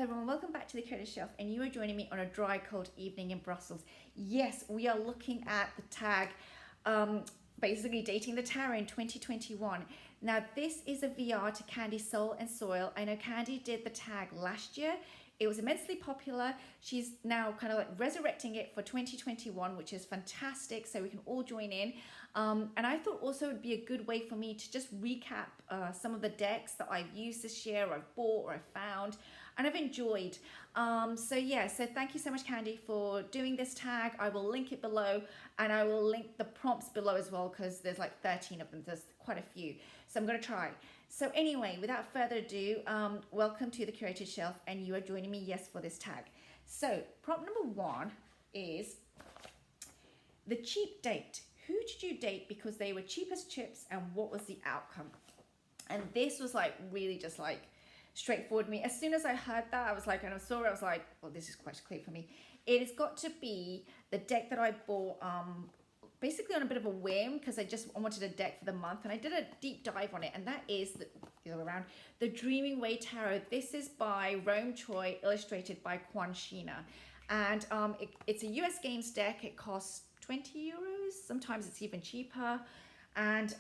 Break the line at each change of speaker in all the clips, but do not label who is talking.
everyone, welcome back to the Creative Shelf, and you are joining me on a dry, cold evening in Brussels. Yes, we are looking at the tag, basically dating the tarot in 2021. Now, this is a VR to Candy Soul and Soil. I know Candy did the tag last year. It was immensely popular. She's now kind of like resurrecting it for 2021, which is fantastic. So we can all join in. And I thought also it would be a good way for me to just recap some of the decks that I've used this year, or I've bought, or I've found, and I've enjoyed. So yeah, so thank you so much, Candy, for doing this tag. I will link it below, and I will link the prompts below as well, because there's like 13 of them. There's quite a few. So I'm going to try. So anyway, without further ado, welcome to the Curated Shelf, and you are joining me, yes, for this tag. So prompt number 1 is the cheap date. Who did you date because they were cheap as chips, and what was the outcome? And this was like really just like straightforward to me. As soon as I heard that, I was like, and I saw it, I was like, well, this is quite clear for me. It has got to be the deck that I bought basically on a bit of a whim, because I wanted a deck for the month, and I did a deep dive on it, and that is the other way around, the Dreaming Way Tarot. This is by Rome Choi, illustrated by Quan Shina, and it's a US games deck. It costs 20 euros, sometimes it's even cheaper, and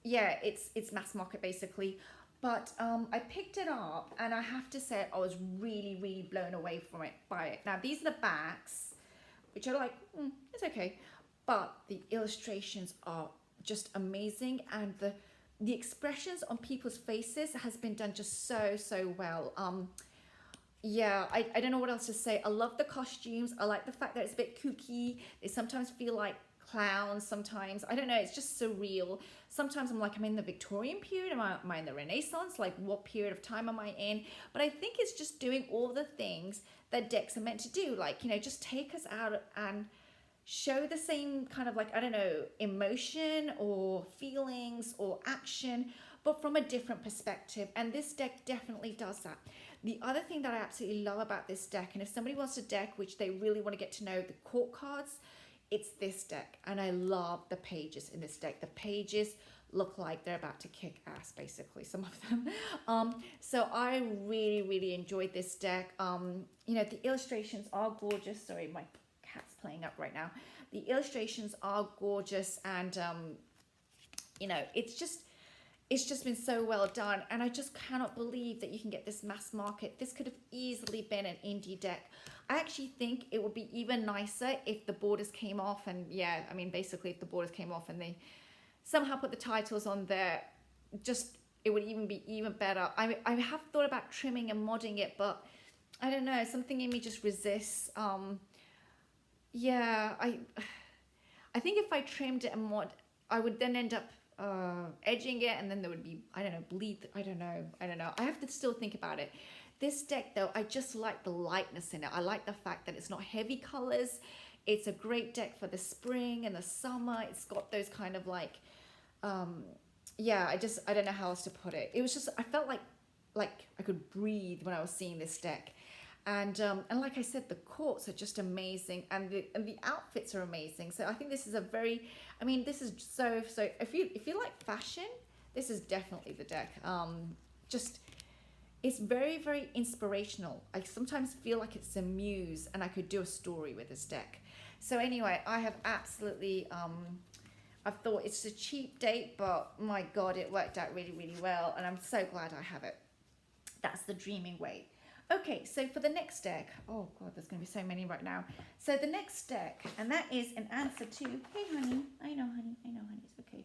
yeah, it's mass market basically. But I picked it up, and I have to say I was really blown away by it. Now, these are the backs, which are like, it's okay, but the illustrations are just amazing, and the expressions on people's faces has been done just so well. Yeah, I don't know what else to say. I love the costumes. I like the fact that it's a bit kooky. They sometimes feel like clowns, sometimes. I don't know, it's just surreal. Sometimes I'm like, am I in the Victorian period? Am I in the Renaissance? Like, what period of time am I in? But I think it's just doing all the things that decks are meant to do. Like, you know, just take us out and show the same kind of like, I don't know, emotion or feelings or action, but from a different perspective. And this deck definitely does that. The other thing that I absolutely love about this deck, and if somebody wants a deck which they really want to get to know the court cards, it's this deck. And I love the pages in this deck. The pages look like they're about to kick ass, basically, some of them. So I really enjoyed this deck. You know, the illustrations are gorgeous. Sorry, my cat's playing up right now. The illustrations are gorgeous, and you know, it's just been so well done, and I just cannot believe that you can get this mass market. This could have easily been an indie deck. I actually think it would be even nicer if the borders came off, and yeah, I mean, basically if the borders came off and they somehow put the titles on there, just, it would even be even better. I have thought about trimming and modding it, but I don't know, something in me just resists. Yeah, I think if I trimmed it and mod, I would then end up edging it, and then there would be, I don't know, bleed. I don't know. I have to still think about it. This deck, though, I just like the lightness in it. I like the fact that it's not heavy colors. It's a great deck for the spring and the summer. It's got those kind of like, yeah, I don't know how else to put it. It was just, I felt like I could breathe when I was seeing this deck. And like I said, the courts are just amazing, and the outfits are amazing. So I think this is a very, I mean, this is so if you like fashion, this is definitely the deck. Just, it's very inspirational. I sometimes feel like it's a muse, and I could do a story with this deck. So anyway, I have absolutely I've thought it's a cheap date, but my God, it worked out really well, and I'm so glad I have it. That's the Dreaming Way. Okay, so for the next deck, oh God, there's going to be so many right now. So the next deck, and that is an answer to, hey honey, I know honey, it's okay.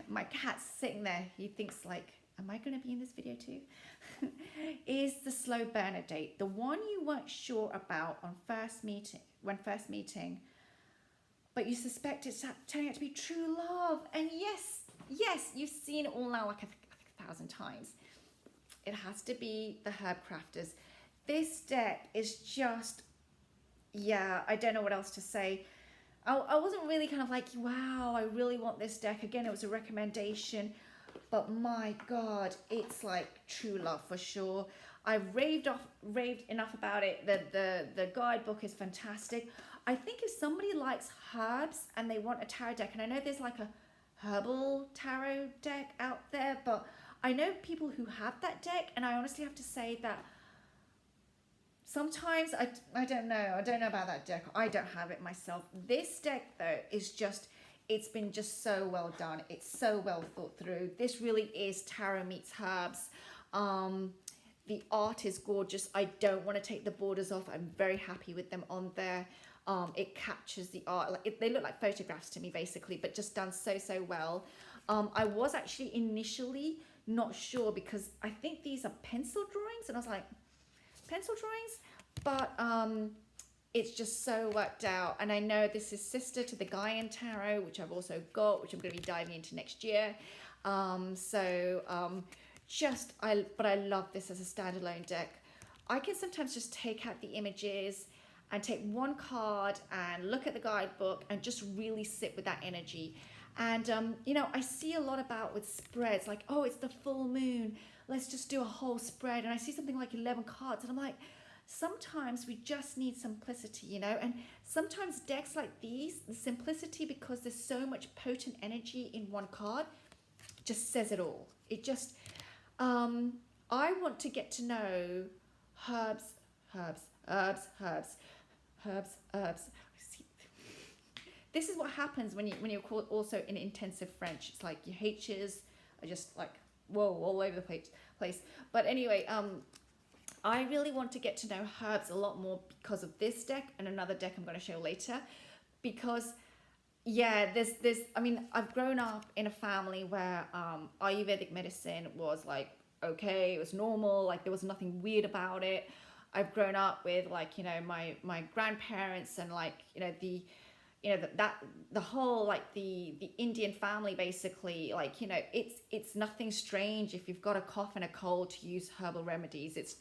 My cat's sitting there, he thinks like, am I going to be in this video too? Is the Slow Burner Date, the one you weren't sure about on first meeting, but you suspect it's turning out to be true love. And yes, you've seen it all now like I think 1,000 times. It has to be the Herb Crafters. This deck is just, yeah, I don't know what else to say. I wasn't really kind of like, wow, I really want this deck. Again, it was a recommendation, but my God, it's like true love for sure. I've raved enough about it. The guidebook is fantastic. I think if somebody likes herbs and they want a tarot deck, and I know there's like a herbal tarot deck out there, but I know people who have that deck, and I honestly have to say that sometimes I don't know. I don't know about that deck. I don't have it myself. This deck though is just, it's been just so well done. It's so well thought through. This really is tarot meets herbs. The art is gorgeous. I don't want to take the borders off. I'm very happy with them on there. It captures the art. Like they look like photographs to me basically, but just done so well. I was actually initially not sure because I think these are pencil drawings, and I was like, pencil drawings? But it's just so worked out. And I know this is sister to the Gaian Tarot, which I've also got, which I'm going to be diving into next year. But I love this as a standalone deck. I can sometimes just take out the images and take one card and look at the guidebook and just really sit with that energy. And, you know, I see a lot about with spreads, like, oh, it's the full moon, let's just do a whole spread. And I see something like 11 cards and I'm like, sometimes we just need simplicity, you know, and sometimes decks like these, the simplicity, because there's so much potent energy in one card, just says it all. It just, I want to get to know herbs. This is what happens when you're called also in intensive French. It's like your H's are just like, whoa, all over the place. But anyway, I really want to get to know herbs a lot more because of this deck and another deck I'm going to show later. Because, yeah, I mean, I've grown up in a family where Ayurvedic medicine was like, okay, it was normal, like there was nothing weird about it. I've grown up with like, you know, my grandparents and like, you know, the whole like the Indian family basically, like, you know, it's nothing strange if you've got a cough and a cold to use herbal remedies. It's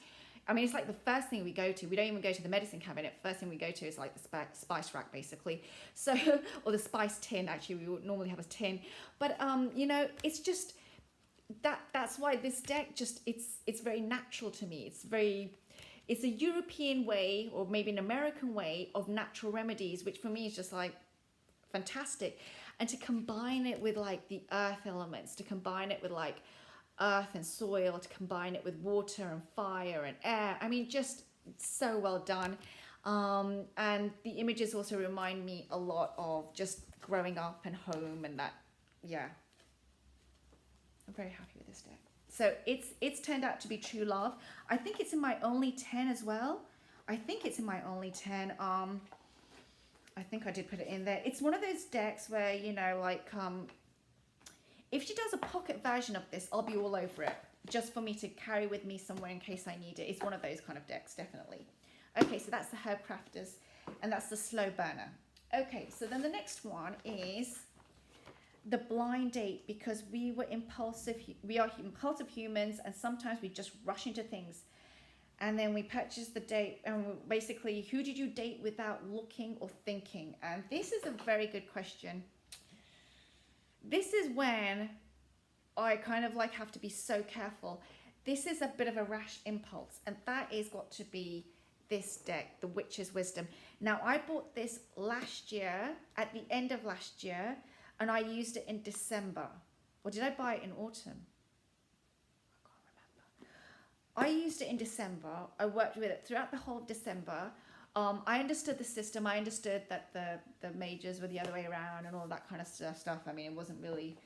like the first thing we go to. We don't even go to the medicine cabinet. First thing we go to is like the spice rack basically. So, or the spice tin, actually we would normally have a tin. But you know, it's just that's why this deck just, it's very natural to me. It's a European way, or maybe an American way of natural remedies, which for me is just like fantastic. And to combine it with like the earth elements, to combine it with like earth and soil, to combine it with water and fire and air. I mean, just so well done. And the images also remind me a lot of just growing up and home and that, yeah. I'm very happy with this deck. So it's turned out to be true love. I think it's in my only 10 as well. I think it's in my only 10. I think I did put it in there. It's one of those decks where, you know, like, if she does a pocket version of this, I'll be all over it. Just for me to carry with me somewhere in case I need it. It's one of those kind of decks, definitely. Okay, so that's the Herb Crafters, and that's the Slow Burner. Okay, so then the next one is the Blind Date, because we are impulsive humans, and sometimes we just rush into things. And then we purchase the date, and basically, who did you date without looking or thinking? And this is a very good question. This is when I kind of like have to be so careful. This is a bit of a rash impulse, and that is got to be this deck, the Witch's Wisdom. Now, I bought this last year, at the end of last year, and I used it in December. Or did I buy it in autumn? I can't remember. I used it in December. I worked with it throughout the whole of December. I understood the system. I understood that the majors were the other way around and all that kind of stuff. I mean, it wasn't really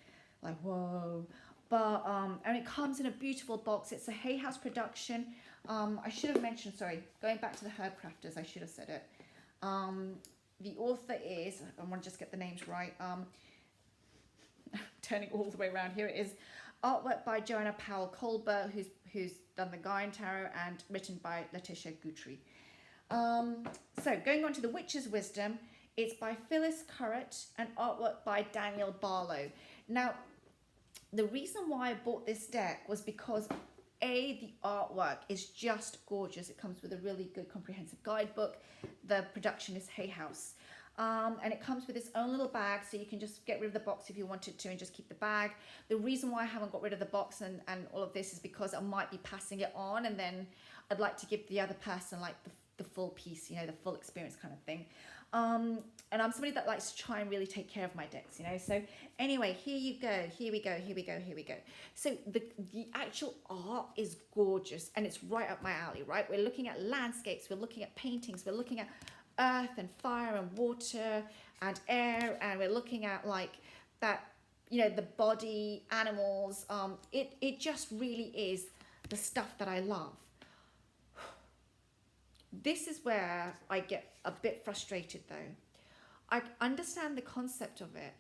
like, whoa. But, and it comes in a beautiful box. It's a Hay House production. I should have mentioned, sorry, going back to the Herb Crafters, I should have said it. The author is, I want to just get the names right. Turning all the way around, here it is. Artwork by Joanna Powell Colbert, who's done the Gaian Tarot, and written by Letitia Guthrie. So going on to the Witch's Wisdom, it's by Phyllis Currett and artwork by Daniel Barlow. Now, the reason why I bought this deck was because the artwork is just gorgeous. It comes with a really good comprehensive guidebook. The production is Hay House. And it comes with its own little bag, so you can just get rid of the box if you wanted to and just keep the bag. The reason why I haven't got rid of the box and all of this is because I might be passing it on, and then I'd like to give the other person like the full piece, you know, the full experience kind of thing. And I'm somebody that likes to try and really take care of my decks, you know. So anyway, here you go. Here we go. Here we go. Here we go. So the actual art is gorgeous, and it's right up my alley, right? We're looking at landscapes. We're looking at paintings. We're looking at earth and fire and water and air, and we're looking at like that, you know, the body, animals. It just really is the stuff that I love. This is where I get a bit frustrated though. I understand the concept of it,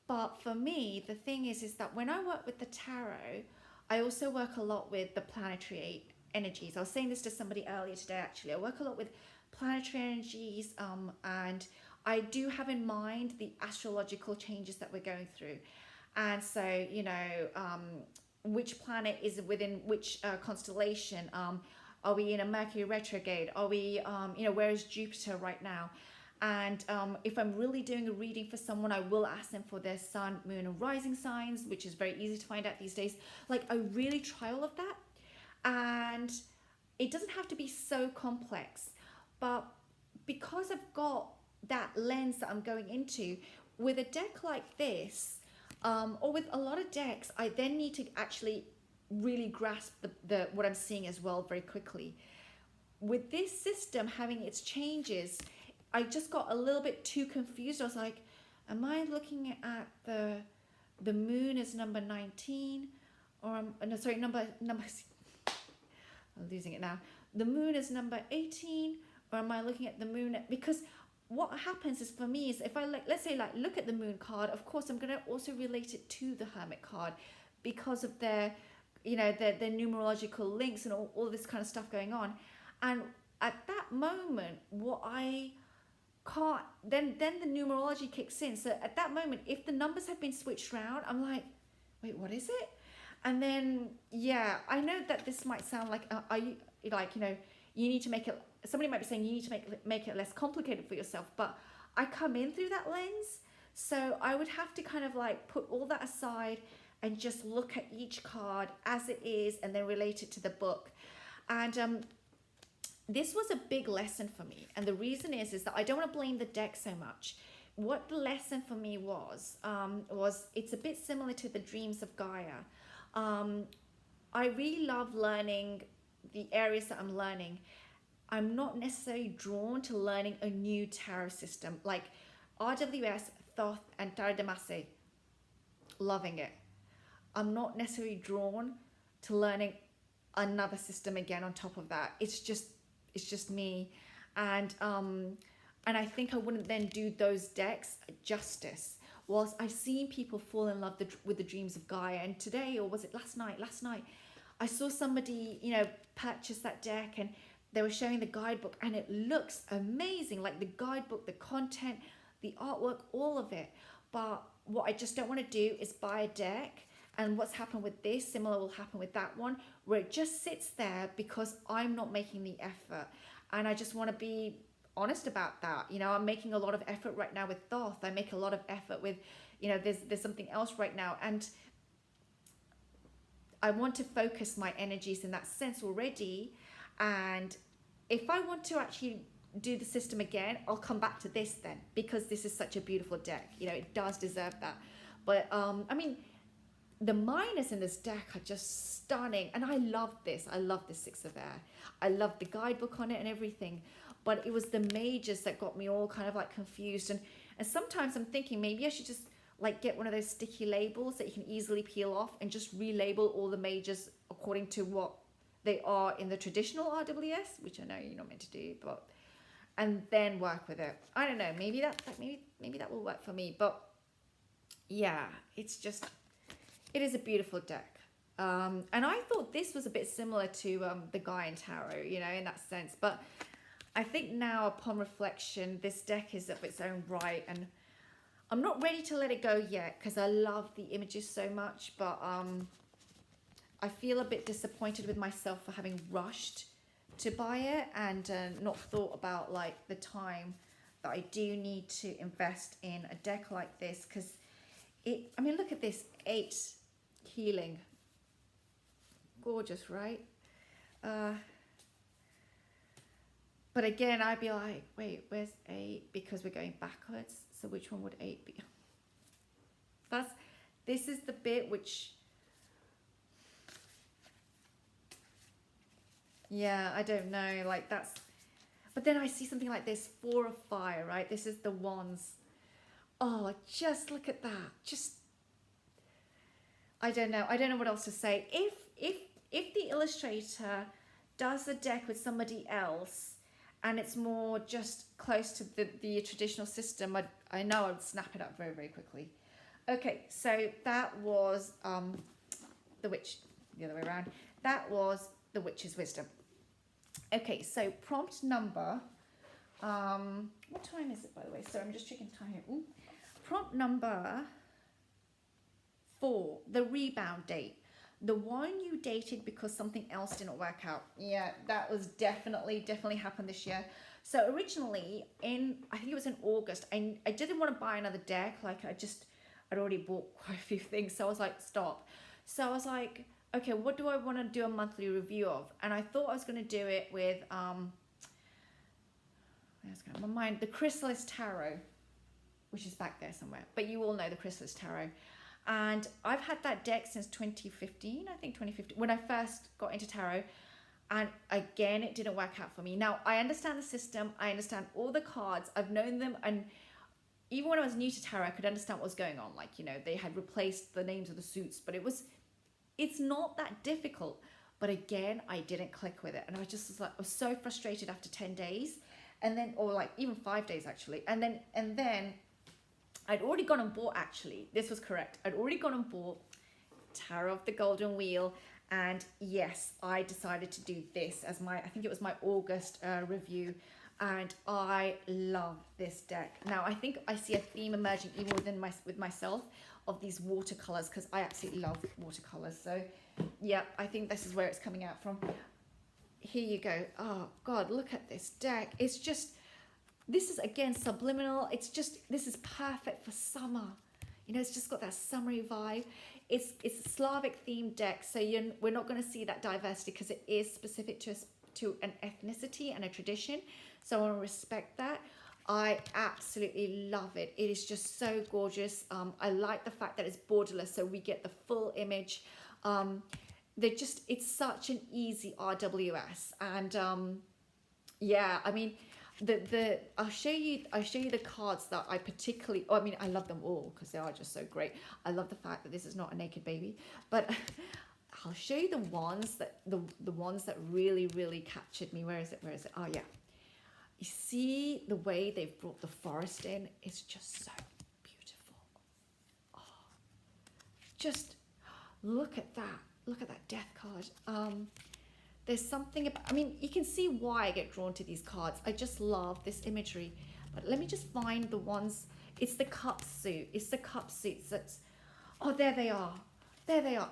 but for me, the thing is that when I work with the tarot, I also work a lot with the planetary energies. I was saying this to somebody earlier today, actually. I work a lot with planetary energies, and I do have in mind the astrological changes that we're going through. And so, you know, which planet is within which constellation? Are we in a Mercury retrograde? Are we, you know, where is Jupiter right now? And if I'm really doing a reading for someone, I will ask them for their sun, moon, and rising signs, which is very easy to find out these days. Like, I really try all of that. And it doesn't have to be so complex. But because I've got that lens that I'm going into, with a deck like this, or with a lot of decks, I then need to actually really grasp the what I'm seeing as well very quickly. With this system having its changes, I just got a little bit too confused. I was like, am I looking at the moon as number 19, or no, sorry, number I'm losing it now. The moon is number 18, or am I looking at the moon? Because what happens is, for me, is if I let's say look at the moon card, of course I'm going to also relate it to the hermit card because of their, you know, their numerological links and all this kind of stuff going on. And at that moment, what I can't, then the numerology kicks in. So at that moment, if the numbers have been switched around, I'm like, wait, what is it? And then, yeah, I know that this might sound like, are you, like, you know, you need to make it, somebody might be saying you need to make it less complicated for yourself, but I come in through that lens. So I would have to kind of like put all that aside and just look at each card as it is and then relate it to the book. And this was a big lesson for me. And the reason is that I don't want to blame the deck so much. What the lesson for me was it's a bit similar to the Dreams of Gaia. I really love learning the areas that I'm learning. I'm not necessarily drawn to learning a new tarot system like RWS, Thoth, and Tarot de Masse. Loving it. I'm not necessarily drawn to learning another system again on top of that. It's just me, and I think I wouldn't then do those decks justice. Whilst I've seen people fall in love with the Dreams of Gaia, and today, or was it last night, I saw somebody, you know, purchase that deck, and they were showing the guidebook, and it looks amazing, like the guidebook, the content, the artwork, all of it. But what I just don't want to do is buy a deck, and what's happened with this, similar will happen with that one, where it just sits there because I'm not making the effort. And I just want to be honest about that. You know, I'm making a lot of effort right now with Thoth. I make a lot of effort with, you know, there's something else right now. And I want to focus my energies in that sense already. And if I want to actually do the system again, I'll come back to this then, because this is such a beautiful deck. You know, it does deserve that. But I mean, the minors in this deck are just stunning, and I love this. I love the Six of Air. I love the guidebook on it and everything, but it was the majors that got me all kind of like confused. And sometimes I'm thinking maybe I should just like get one of those sticky labels that you can easily peel off and just relabel all the majors according to what they are in the traditional RWS, which I know you're not meant to do, but and then work with it. I don't know. Maybe maybe that will work for me. But yeah, it's just. It is a beautiful deck. And I thought this was a bit similar to the Gaian Tarot, you know, in that sense. But I think now, upon reflection, this deck is of its own right. And I'm not ready to let it go yet because I love the images so much. But I feel a bit disappointed with myself for having rushed to buy it and not thought about, like, the time that I do need to invest in a deck like this. Because I mean, look at this, 8 healing. Gorgeous, right? But again, I'd be like, wait, where's 8? Because we're going backwards. So which one would 8 be? This is the bit which, yeah, I don't know. Like that's, but then I see something like this, 4 of fire, right? This is the wands. Oh, just look at that. Just, I don't know. I don't know what else to say. If the illustrator does the deck with somebody else, and it's more just close to the traditional system, I know I'd snap it up very, very quickly. Okay, so that was the witch, the other way around. That was the witch's wisdom. Okay, so prompt number, what time is it, by the way? So I'm just checking time here. Ooh. Prompt number 4, the rebound date. The one you dated because something else didn't work out. Yeah, that was definitely happened this year. So originally I think it was in August, I didn't want to buy another deck. Like I'd already bought quite a few things. So I was like, stop. So I was like, okay, what do I want to do a monthly review of? And I thought I was going to do it with, my mind, the Chrysalis Tarot, which is back there somewhere. But you all know the Chrysalis Tarot. And I've had that deck since 2015, I think 2015, when I first got into tarot. And again, it didn't work out for me. Now, I understand the system. I understand all the cards. I've known them. And even when I was new to tarot, I could understand what was going on. Like, you know, they had replaced the names of the suits. But it's not that difficult. But again, I didn't click with it. And I was so frustrated after 10 days. And then, or like even 5 days actually. And then I'd already gone and bought, actually, this was correct. I'd already gone and bought Tarot of the Golden Wheel. And yes, I decided to do this as I think it was my August review. And I love this deck. Now, I think I see a theme emerging even with myself of these watercolors, because I absolutely love watercolors. So yeah, I think this is where it's coming out from. Here you go. Oh God, look at this deck. It's just, this is again subliminal. It's just, this is perfect for summer. You know, it's just got that summery vibe. It's a Slavic themed deck, so we're not going to see that diversity because it is specific to an ethnicity and a tradition. So I want to respect that. I absolutely love it. It is just so gorgeous. I like the fact that it's borderless, so we get the full image. It's such an easy RWS, and yeah, I mean, I'll show you the cards that I particularly, I love them all because they are just so great. I love the fact that this is not a naked baby, but I'll show you the ones that the ones that really captured me. Where is it? Oh yeah, you see the way they've brought the forest in. It's just so beautiful. Oh, just look at that death card. There's something about, you can see why I get drawn to these cards. I just love this imagery. But let me just find the ones. It's the cup suit. It's the cup suits that's, oh, there they are. There they are.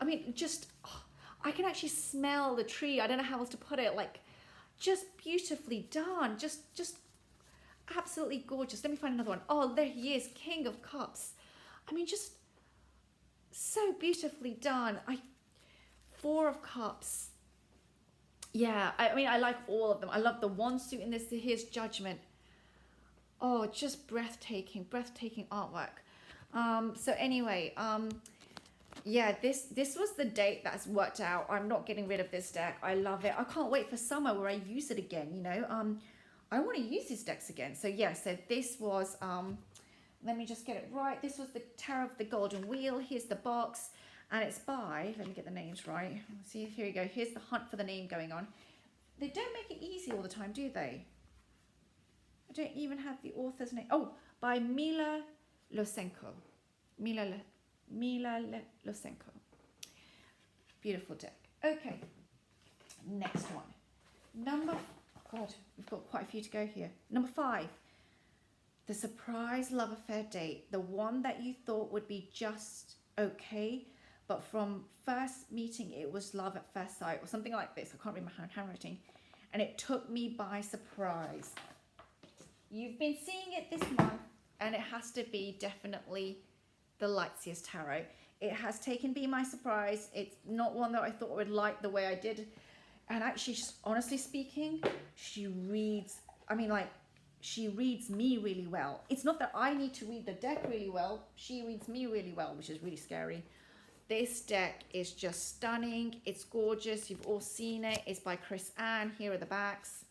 I can actually smell the tree. I don't know how else to put it. Like, just beautifully done. Just absolutely gorgeous. Let me find another one. Oh, there he is, King of Cups. Just so beautifully done. 4 of Cups. Yeah, I like all of them. I love the one suit in this. Here's Judgment. Oh, just breathtaking artwork. So anyway, yeah, this was the date that's worked out. I'm not getting rid of this deck. I love it. I can't wait for summer where I use it again, you know. I want to use these decks again. So yeah, so this was, let me just get it right. This was the Tarot of the Golden Wheel. Here's the box. And it's by, let me get the names right. See, here you go. Here's the hunt for the name going on. They don't make it easy all the time, do they? I don't even have the author's name. Oh, by Mila Losenko. Mila Losenko. Beautiful deck. Okay, next one. God, we've got quite a few to go here. Number 5. The surprise love affair date. The one that you thought would be just okay, but from first meeting, it was love at first sight or something like this. I can't read my handwriting. And it took me by surprise. You've been seeing it this month, and it has to be definitely the Lightseer's Tarot. It has taken me by surprise. It's not one that I thought I would like the way I did. And actually, just honestly speaking, she reads I mean, like, she reads me really well. It's not that I need to read the deck really well. She reads me really well, which is really scary. This deck is just stunning. It's gorgeous. You've all seen it. It's by Chris Ann. Here are the backs.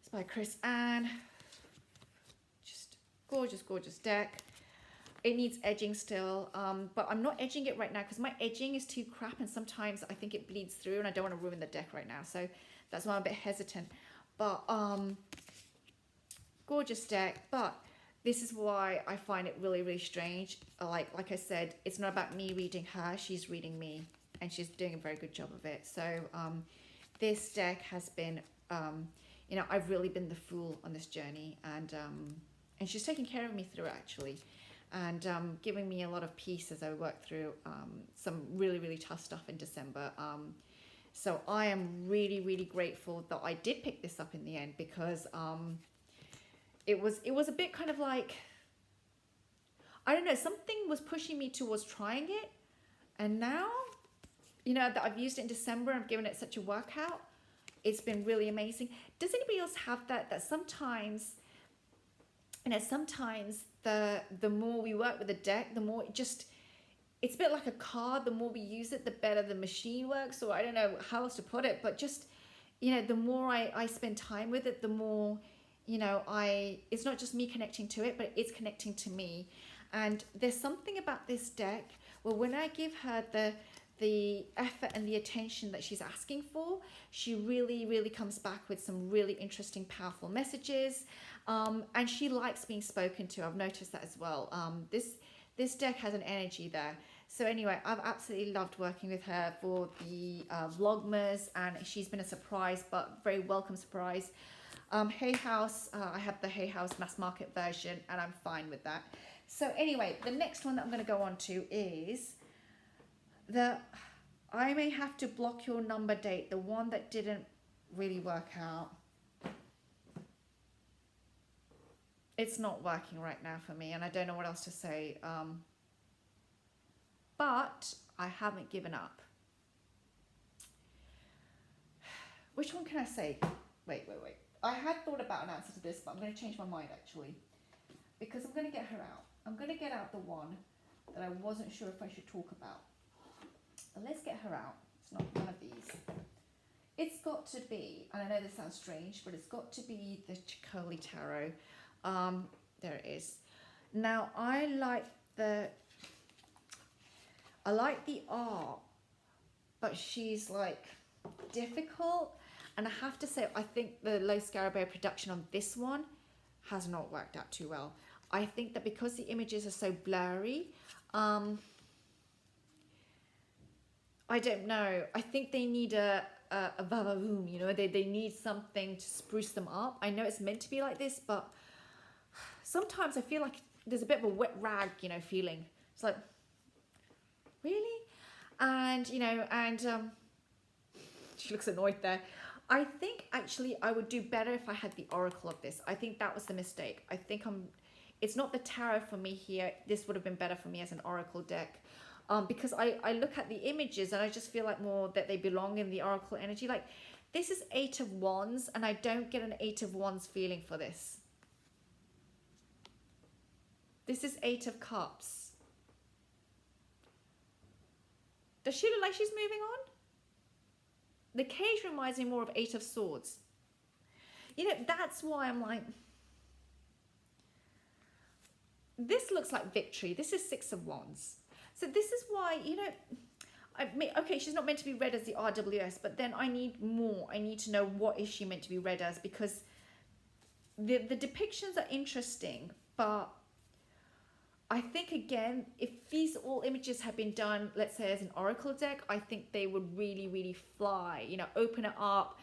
It's by Chris Ann. Just gorgeous, gorgeous deck. It needs edging still, but I'm not edging it right now because my edging is too crap, and sometimes I think it bleeds through, and I don't want to ruin the deck right now. So that's why I'm a bit hesitant. But gorgeous deck. But this is why I find it really, really strange. Like I said, it's not about me reading her. She's reading me, and she's doing a very good job of it. So this deck has been, you know, I've really been the fool on this journey, and she's taking care of me through it, actually. And giving me a lot of peace as I work through some really, really tough stuff in December. So I am really, really grateful that I did pick this up in the end, because it was a bit kind of like, I don't know, something was pushing me towards trying it. And now, you know, that I've used it in December, I've given it such a workout. It's been really amazing. Does anybody else have that? That sometimes, you know, sometimes the more we work with the deck, the more it's a bit like a car. The more we use it, the better the machine works. Or I don't know how else to put it, but just, you know, the more I spend time with it, the more, you know, it's not just me connecting to it, but it's connecting to me. And there's something about this deck where when I give her the effort and the attention that she's asking for, she really, really comes back with some really interesting, powerful messages. And she likes being spoken to. I've noticed that as well. This deck has an energy there. So anyway, I've absolutely loved working with her for the Vlogmas, and she's been a surprise, but very welcome surprise. Hay House, I have the Hay House mass market version, and I'm fine with that. So anyway, the next one that I'm going to go on to is the I May Have to Block Your Number Date, the one that didn't really work out. It's not working right now for me, and I don't know what else to say. But I haven't given up. Which one can I say? Wait. I had thought about an answer to this, but I'm going to change my mind, actually. Because I'm going to get her out. I'm going to get out the one that I wasn't sure if I should talk about. But let's get her out. It's not one of these. It's got to be, and I know this sounds strange, but it's got to be the Cheapskate Tarot. There it is. Now I like the art, but she's like difficult, and I have to say I think the Low Scarabeo production on this one has not worked out too well. I think that because the images are so blurry, I don't know. I think they need a va-va-voom, you know, they need something to spruce them up. I know it's meant to be like this, but sometimes I feel like there's a bit of a wet rag, you know, feeling. It's like, really? And, you know, and she looks annoyed there. I think actually I would do better if I had the oracle of this. I think that was the mistake. I think it's not the tarot for me here. This would have been better for me as an oracle deck. Because I look at the images and I just feel like more that they belong in the oracle energy. Like, this is 8 of Wands, and I don't get an 8 of Wands feeling for this. This is 8 of Cups. Does she look like she's moving on? The cage reminds me more of 8 of Swords. You know, that's why I'm like, this looks like victory. This is 6 of Wands. So this is why, you know, okay, she's not meant to be read as the RWS, but then I need more. I need to know what is she meant to be read as, because the depictions are interesting, but I think, again, if these all images had been done, let's say, as an oracle deck, I think they would really, really fly, you know, open it up.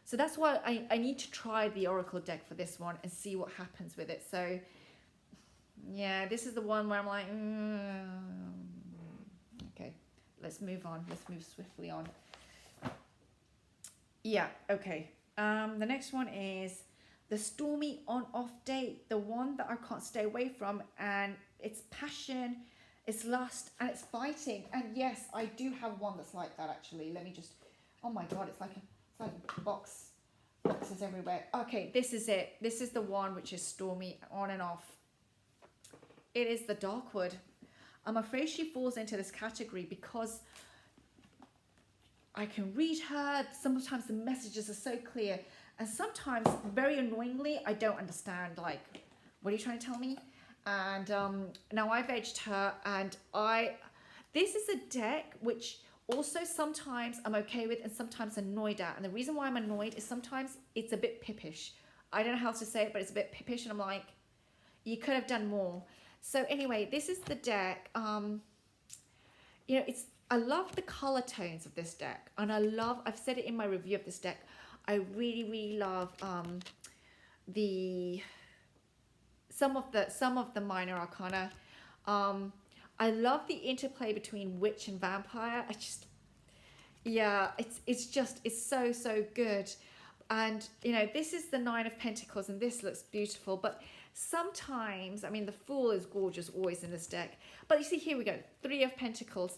So that's why I need to try the oracle deck for this one and see what happens with it. So, yeah, this is the one where I'm like, okay, let's move on. Let's move swiftly on. Yeah, okay. The next one is the Stormy On-Off Date, the one that I can't stay away from, and it's passion, it's lust, and it's fighting. And yes, I do have one that's like that, actually. Let me just, oh my God, it's like a box boxes everywhere. Okay, this is it. This is the one which is Stormy On and Off. It is the Darkwood. I'm afraid she falls into this category because I can read her. Sometimes the messages are so clear, and sometimes, very annoyingly, I don't understand. Like, what are you trying to tell me? And now I've edged her, and this is a deck which also sometimes I'm okay with and sometimes annoyed at. And the reason why I'm annoyed is sometimes it's a bit pippish. I don't know how to say it, but it's a bit pippish, and I'm like, you could have done more. So anyway, this is the deck. You know, I love the color tones of this deck, and I've said it in my review of this deck, I really, really love some of the minor arcana. I love the interplay between witch and vampire. It's so good. And you know, this is the Nine of Pentacles, and this looks beautiful, but sometimes, I mean, the Fool is gorgeous always in this deck, but you see, here we go, Three of Pentacles.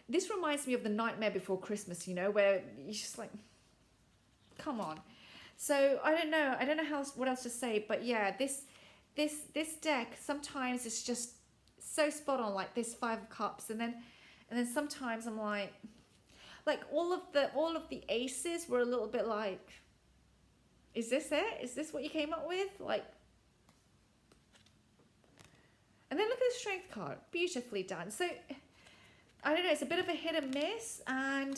This reminds me of the Nightmare Before Christmas, you know, where you're just like, come on. So I don't know what else to say, but yeah, this deck sometimes it's just so spot on, like this Five of Cups, and then sometimes I'm like all of the aces were a little bit like, is this it? Is this what you came up with? Like, and then look at the Strength card, beautifully done. So I don't know, it's a bit of a hit and miss, and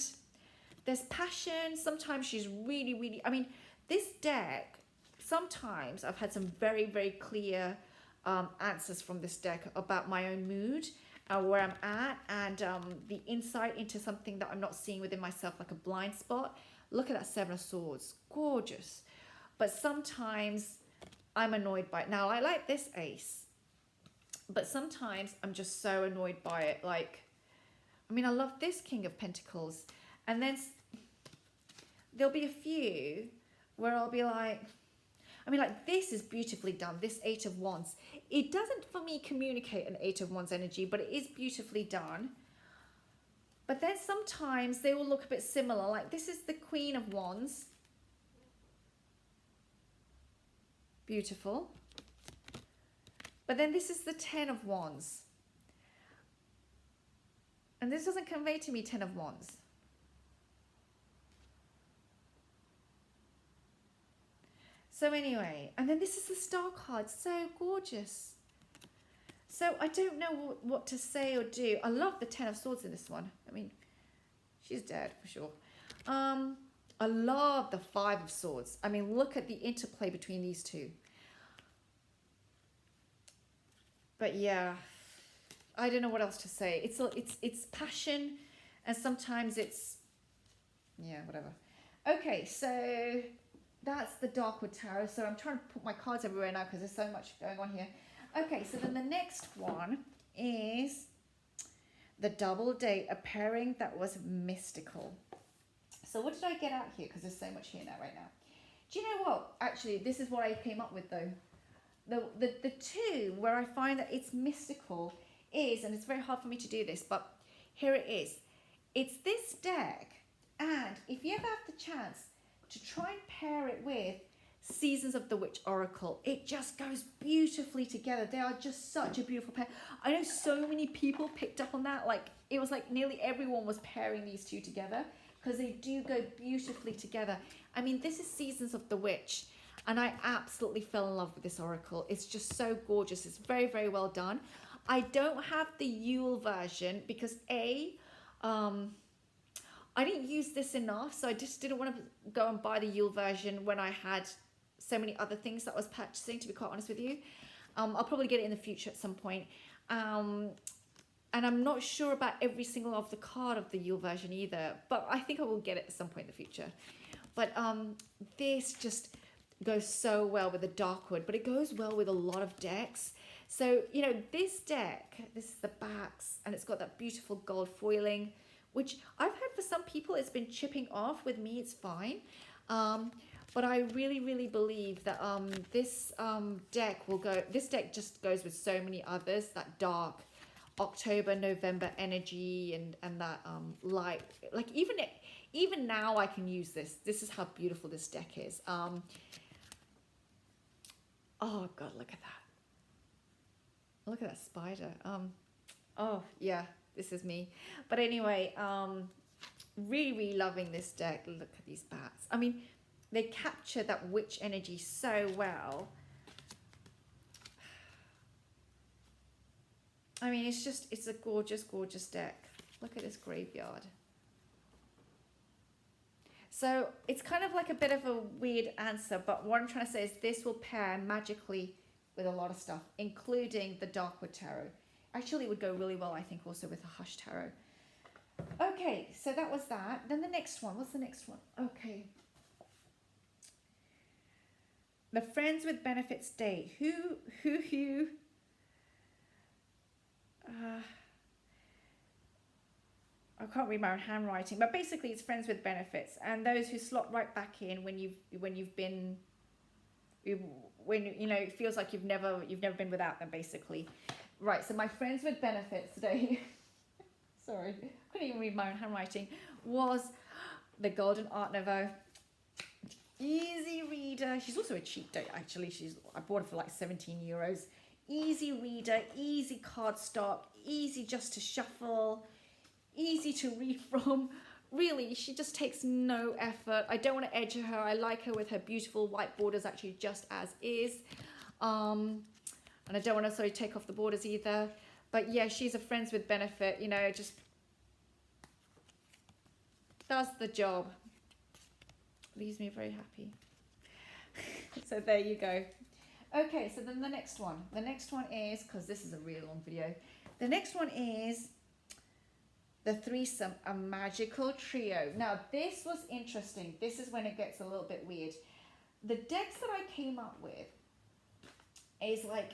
there's passion. Sometimes she's really, I mean, this deck, sometimes I've had some very, very clear answers from this deck about my own mood, where I'm at, and the insight into something that I'm not seeing within myself, like a blind spot. Look at that Seven of Swords, gorgeous. But sometimes I'm annoyed by it. Now, I like this ace, but sometimes I'm just so annoyed by it. Like, I mean, I love this King of Pentacles, and then there'll be a few where I'll be like, I mean, like, this is beautifully done, this Eight of Wands. It doesn't, for me, communicate an Eight of Wands energy, but it is beautifully done. But then sometimes they will look a bit similar. Like, this is the Queen of Wands. Beautiful. But then this is the Ten of Wands. And this doesn't convey to me Ten of Wands. So anyway, and then this is the Star card, so gorgeous. So I don't know what to say or do. I love the Ten of Swords in this one. I mean, she's dead for sure. I love the Five of Swords. I mean, look at the interplay between these two. But yeah, I don't know what else to say. It's passion, and sometimes it's, yeah, whatever. Okay, so that's the Darkwood Tarot. So I'm trying to put my cards everywhere now because there's so much going on here. Okay, so then the next one is the Double Date, a pairing that was mystical. So what did I get out here? Because there's so much here now, right now. Do you know what? Actually, this is what I came up with though. The two where I find that it's mystical is, and it's very hard for me to do this, but here it is. It's this deck, and if you ever have the chance to try and pair it with Seasons of the Witch Oracle, it just goes beautifully together. They are just such a beautiful pair. I know so many people picked up on that. Like, it was like nearly everyone was pairing these two together because they do go beautifully together. I mean, this is Seasons of the Witch, and I absolutely fell in love with this oracle. It's just so gorgeous. It's very, very well done. I don't have the Yule version because I didn't use this enough, so I just didn't want to go and buy the Yule version when I had so many other things that I was purchasing, to be quite honest with you. I'll probably get it in the future at some point. And I'm not sure about every single of the card of the Yule version either, but I think I will get it at some point in the future. But this just goes so well with the Darkwood, but it goes well with a lot of decks. So, you know, this deck, this is the backs, and it's got that beautiful gold foiling, which I've heard for some people it's been chipping off. With me, it's fine. But I really, really believe that this deck just goes with so many others, that dark October, November energy, and that light, like even now I can use this. This is how beautiful this deck is. Oh God, look at that. Look at that spider. Oh yeah, this is me. But anyway, really loving this deck. Look at these bats. I mean, they capture that witch energy so well. I mean, it's a gorgeous, gorgeous deck. Look at this graveyard. So it's kind of like a bit of a weird answer, but what I'm trying to say is this will pair magically with a lot of stuff, including the Darkwood Tarot. Actually, it would go really well, I think, also with the Hush Tarot. Okay, so that was that. Then the next one. What's the next one? Okay. The Friends with Benefits Date. Who I can't read my own handwriting, but basically it's friends with benefits, and those who slot right back in when you've been, when you know it feels like you've never been without them, basically. Right. So my friends with benefits today, sorry, I couldn't even read my own handwriting, was the Golden Art Nouveau. Easy reader. She's also a cheap date, actually. I bought it for like €17. Easy reader, easy card stock, easy just to shuffle, easy to read from. Really, she just takes no effort. I don't want to edge her. I like her with her beautiful white borders, actually just as is. And I don't want to sort of take off the borders either. But yeah, she's a friends with benefit, you know, just does the job. Leaves me very happy. So there you go. Okay, so then the next one. The next one is, because this is a really long video, the next one is the threesome, a magical trio. Now, this was interesting. This is when it gets a little bit weird. The decks that I came up with is like,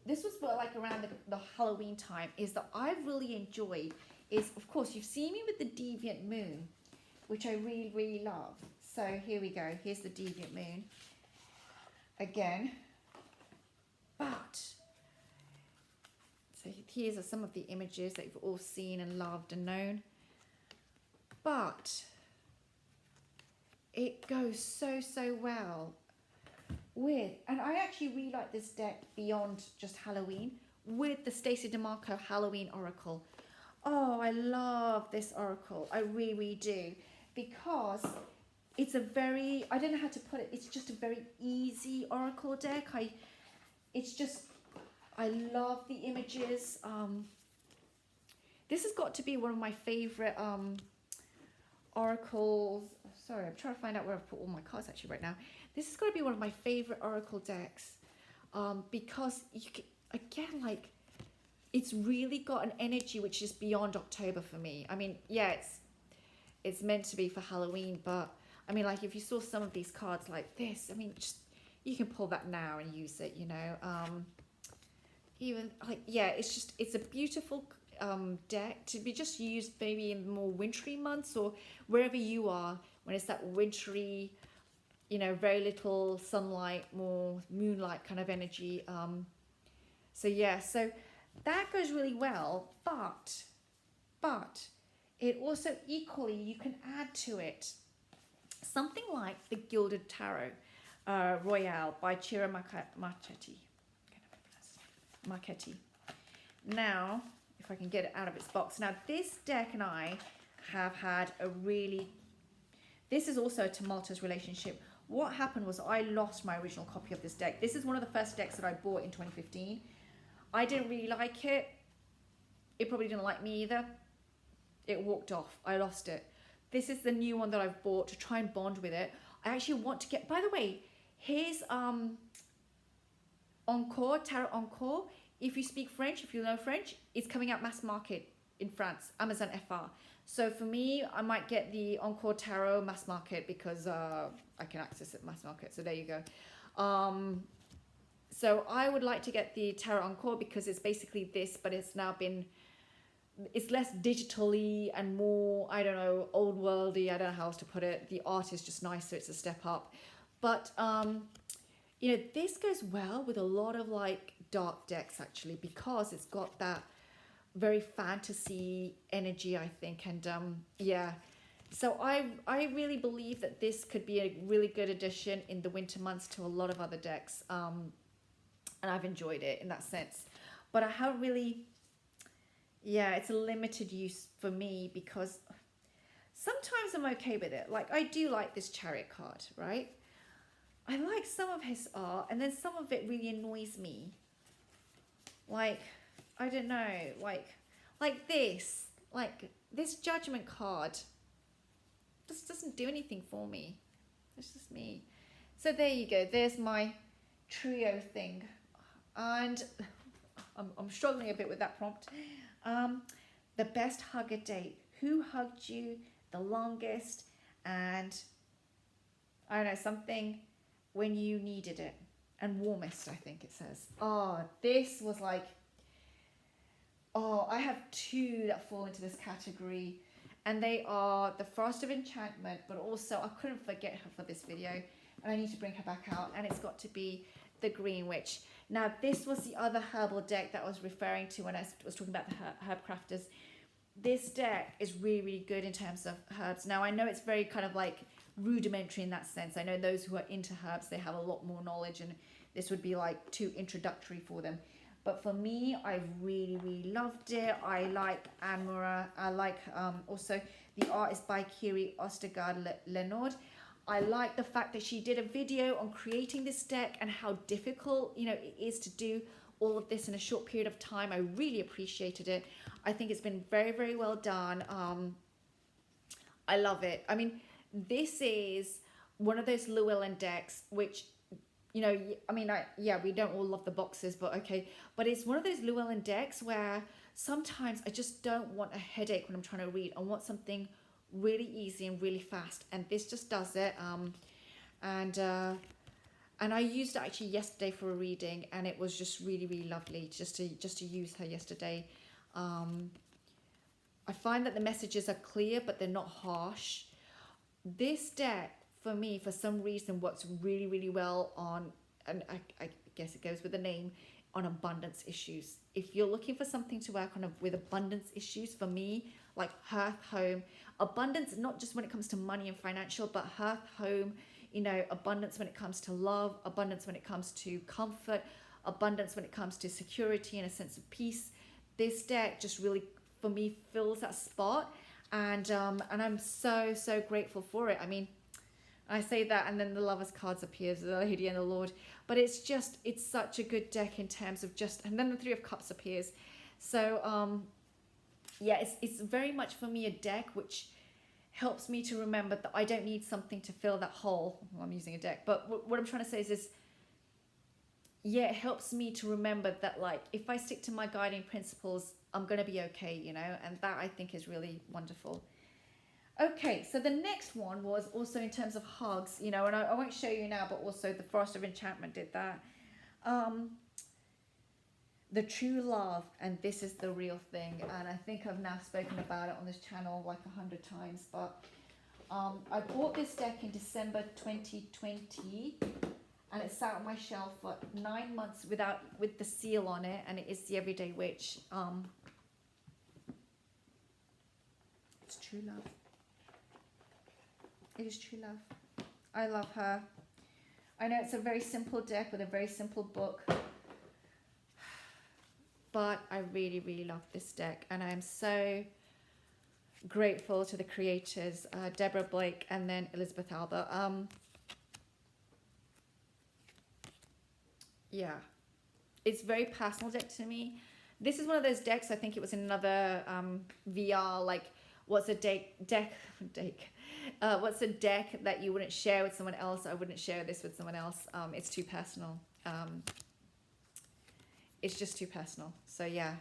this was like around the Halloween time, is that I really enjoyed is, of course, you've seen me with the Deviant Moon, which I really, really love. So here we go. Here's the Deviant Moon. Again. But, so here's some of the images that you've all seen and loved and known. But it goes so, so well with, and I actually really like this deck beyond just Halloween, with the Stacy Demarco Halloween Oracle. Oh, I love this Oracle. I really, really do. Because it's a very, I don't know how to put it, it's just a very easy Oracle deck. I love the images. This has got to be one of my favorite oracles. Sorry, I'm trying to find out where I've put all my cards actually right now. This has got to be one of my favorite oracle decks because you can, again, like, it's really got an energy which is beyond October for me. I mean, yeah, it's meant to be for Halloween, but I mean, like, if you saw some of these cards like this, I mean, just, you can pull that now and use it, you know. Even like, yeah, it's a beautiful deck to be just used maybe in more wintry months or wherever you are when it's that wintry, you know, very little sunlight, more moonlight kind of energy. So yeah, so that goes really well, but it also equally, you can add to it something like the Gilded Tarot Royale by Chira Marchetti. Now, if I can get it out of its box. Now, this deck and I have had a really, this is also a tumultuous relationship. What happened was I lost my original copy of this deck. This is one of the first decks that I bought in 2015. I didn't really like it. It probably didn't like me either. It walked off. I lost it. This is the new one that I've bought to try and bond with it. I actually want to get, by the way, here's Encore, Tarot Encore. If you speak French, if you know French, it's coming out mass market in France, Amazon FR. So for me, I might get the Encore Tarot mass market because I can access it mass market. So there you go. So I would like to get the Tarot Encore because it's basically this, but it's now been, it's less digitally and more, I don't know, old worldy. I don't know how else to put it. The art is just nice, so it's a step up. But, you know, this goes well with a lot of like dark decks actually, because it's got that very fantasy energy, I think. And yeah, So I really believe that this could be a really good addition in the winter months to a lot of other decks. And I've enjoyed it in that sense. But I haven't really, yeah, it's a limited use for me because sometimes I'm okay with it. Like, I do like this Chariot card, right? I like some of his art, and then some of it really annoys me. Like, I don't know, like this Judgment card just doesn't do anything for me. It's just me. So there you go. There's my trio thing, and I'm struggling a bit with that prompt. The best hugger date. Who hugged you the longest? And I don't know, something when you needed it. And warmest, I think it says. Oh, this was like, oh, I have two that fall into this category. And they are the Frost of Enchantment, but also I couldn't forget her for this video. And I need to bring her back out. And it's got to be the Green Witch. Now, this was the other herbal deck that I was referring to when I was talking about the herb crafters. This deck is really, really good in terms of herbs. Now, I know it's very kind of like rudimentary in that sense. I know those who are into herbs, they have a lot more knowledge, and this would be like too introductory for them. But for me, I really, really loved it. I like Amora. I like also the art is by Kiri Ostergaard-Lenord. I like the fact that she did a video on creating this deck and how difficult, you know, it is to do all of this in a short period of time. I really appreciated it. I think it's been very, very well done. I love it. I mean, this is one of those Llewellyn decks, which, you know, I mean, yeah, we don't all love the boxes, but okay. But it's one of those Llewellyn decks where sometimes I just don't want a headache when I'm trying to read. I want something really easy and really fast, and this just does it. And I used it actually yesterday for a reading, and it was just really, really lovely just to use her yesterday. I find that the messages are clear, but they're not harsh. This deck, for me, for some reason, works really, really well on, and I guess it goes with the name, on abundance issues. If you're looking for something to work on with abundance issues, for me, like hearth, home, abundance, not just when it comes to money and financial, but hearth, home, you know, abundance when it comes to love, abundance when it comes to comfort, abundance when it comes to security and a sense of peace. This deck just really, for me, fills that spot, and I'm so, so grateful for it. I mean, I say that, and then the Lovers cards appears, the Lady and the Lord, but it's such a good deck in terms of just, and then the Three of Cups appears. So yeah, it's very much for me a deck which helps me to remember that I don't need something to fill that hole. Well, I'm using a deck, but what I'm trying to say is yeah, it helps me to remember that, like, if I stick to my guiding principles, I'm going to be okay, you know, and that I think is really wonderful. Okay, so the next one was also in terms of hugs, you know, and I won't show you now, but also the Frost of Enchantment did that. The True Love, and this is the real thing, and I think I've now spoken about it on this channel like 100 times, but I bought this deck in December 2020, and it sat on my shelf for 9 months with the seal on it, and it is the Everyday Witch. It's True Love. It is True Love. I love her. I know it's a very simple deck with a very simple book, but I really, really love this deck, and I am so grateful to the creators, Deborah Blake and then Elizabeth Alba. Yeah, it's very personal deck to me. This is one of those decks, I think it was in another VR, like, what's a what's a deck that you wouldn't share with someone else? I wouldn't share this with someone else. It's too personal. It's just too personal. So yeah,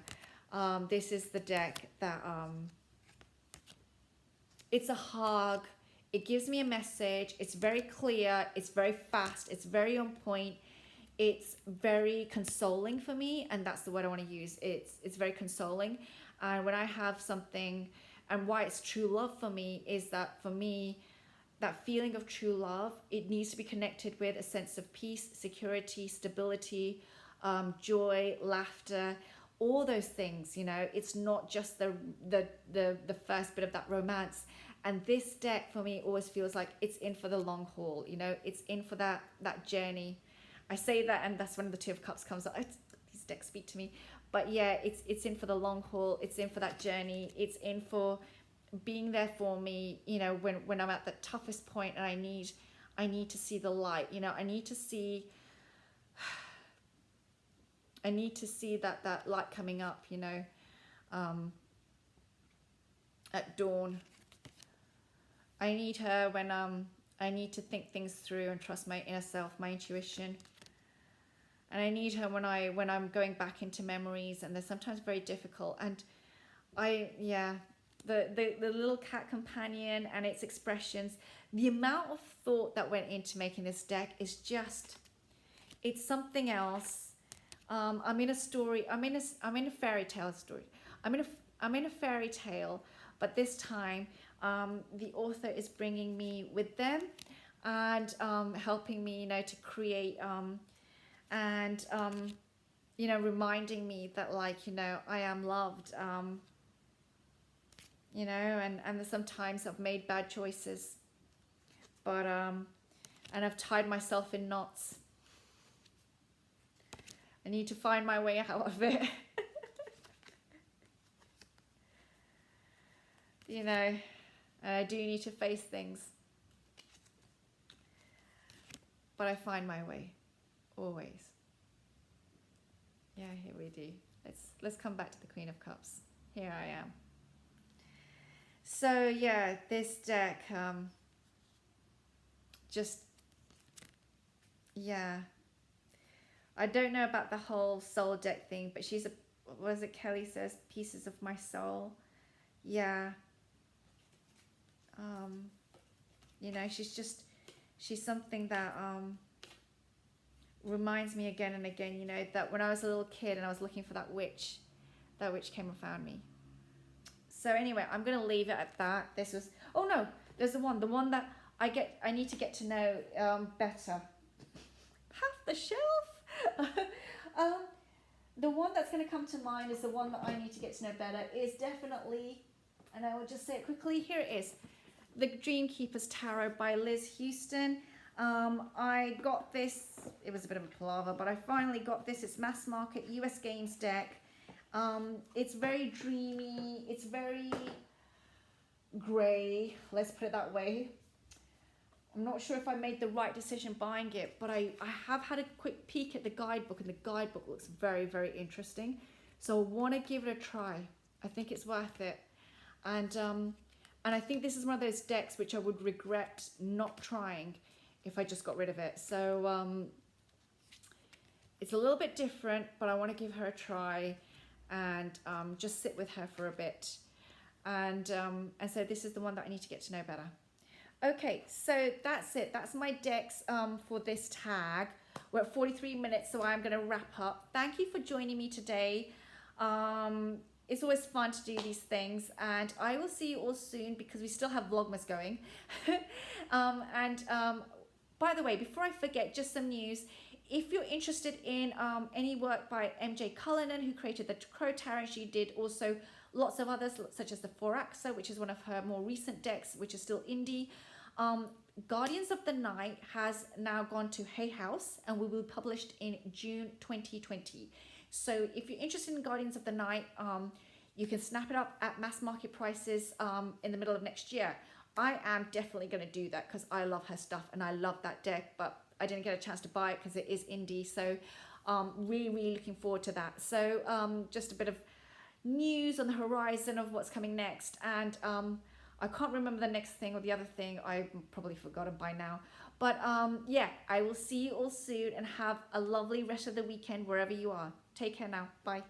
this is the deck that, it's a hug. It gives me a message. It's very clear. It's very fast. It's very on point. It's very consoling for me, and that's the word I want to use. It's very consoling. And when I have something, and why it's true love for me is that, for me, that feeling of true love, it needs to be connected with a sense of peace, security, stability, joy, laughter, all those things. You know, it's not just the first bit of that romance. And this deck for me always feels like it's in for the long haul, you know, it's in for that journey. I say that, and that's when the Two of Cups comes up. These decks speak to me. But yeah, it's in for the long haul. It's in for that journey. It's in for being there for me, you know, when I'm at the toughest point and I need to see the light, you know, I need to see that light coming up, you know, at dawn. I need her when I need to think things through and trust my inner self, my intuition. And I need her when I'm going back into memories, and they're sometimes very difficult. And the little cat companion and its expressions, the amount of thought that went into making this deck is just, it's something else. I'm in a story. I'm in a fairy tale story. I'm in a fairy tale, but this time the author is bringing me with them and helping me, you know, to create and you know, reminding me that, like, you know, I am loved, you know, and sometimes I've made bad choices, but and I've tied myself in knots. I need to find my way out of it. You know, I do need to face things, but I find my way. Always. Yeah, here we do. Let's come back to the Queen of Cups. Here I am. So yeah, this deck just, yeah, I don't know about the whole soul deck thing, but she's what is it, Kelly says, pieces of my soul. Yeah. You know, she's something that reminds me again and again, you know, that when I was a little kid and I was looking for that witch came and found me. So anyway, I'm going to leave it at that. This was, oh no, there's the one that I need to get to know better. Half the shelf. The one that's going to come to mind is the one that I need to get to know better is definitely, and I will just say it quickly, here it is, The Dreamkeeper's Tarot by Liz Houston. I got this, it was a bit of a palaver, but I finally got this. It's mass market US Games deck. It's very dreamy, it's very grey, let's put it that way. I'm not sure if I made the right decision buying it, but I have had a quick peek at the guidebook, and the guidebook looks very, very interesting. So I want to give it a try. I think it's worth it. And I think this is one of those decks which I would regret not trying if I just got rid of it. So it's a little bit different, but I want to give her a try and just sit with her for a bit. And so this is the one that I need to get to know better. Okay, so that's it. That's my decks for this tag. We're at 43 minutes, so I'm going to wrap up. Thank you for joining me today. It's always fun to do these things, and I will see you all soon because we still have Vlogmas going. By the way, before I forget, just some news. If you're interested in any work by MJ Cullinan, who created the Crow Tarot, she did also lots of others, such as the Foraxa, which is one of her more recent decks, which is still indie. Guardians of the Night has now gone to Hay House and will be published in June 2020. So if you're interested in Guardians of the Night, you can snap it up at mass market prices in the middle of next year. I am definitely going to do that because I love her stuff and I love that deck, but I didn't get a chance to buy it because it is indie. So really, really looking forward to that. So just a bit of news on the horizon of what's coming next. And I can't remember the next thing or the other thing. I've probably forgotten by now. But yeah, I will see you all soon and have a lovely rest of the weekend wherever you are. Take care now. Bye.